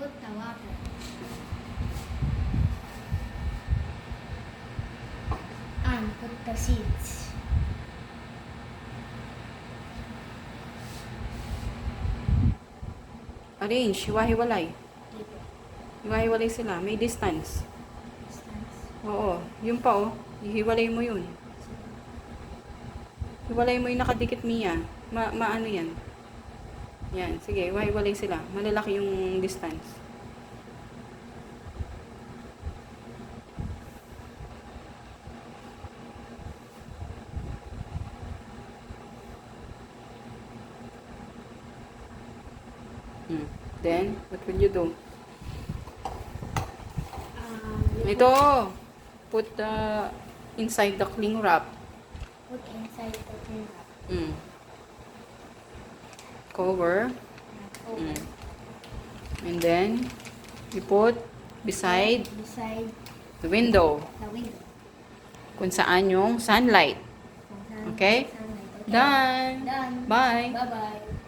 Put the water. And put the seeds. Arrange, hiwa-hiwalay. Dito. Hiwa-hiwalay sila. May distance. Distance. Oo. Yun pa oh. Hihiwalay mo yun. Hiwalay mo yung nakadikit, Mia. Maano yan? Yan. Sige, hiwa-hiwalay sila. Malalaki yung distance. Then, what will you do? Ito! Put inside the cling wrap. Put inside the cling wrap. Cover. Over. And then, you put beside Beside the window. the window. Kung saan yung sunlight. Kung saan Okay? sunlight. Done! Done. Bye! Bye-bye.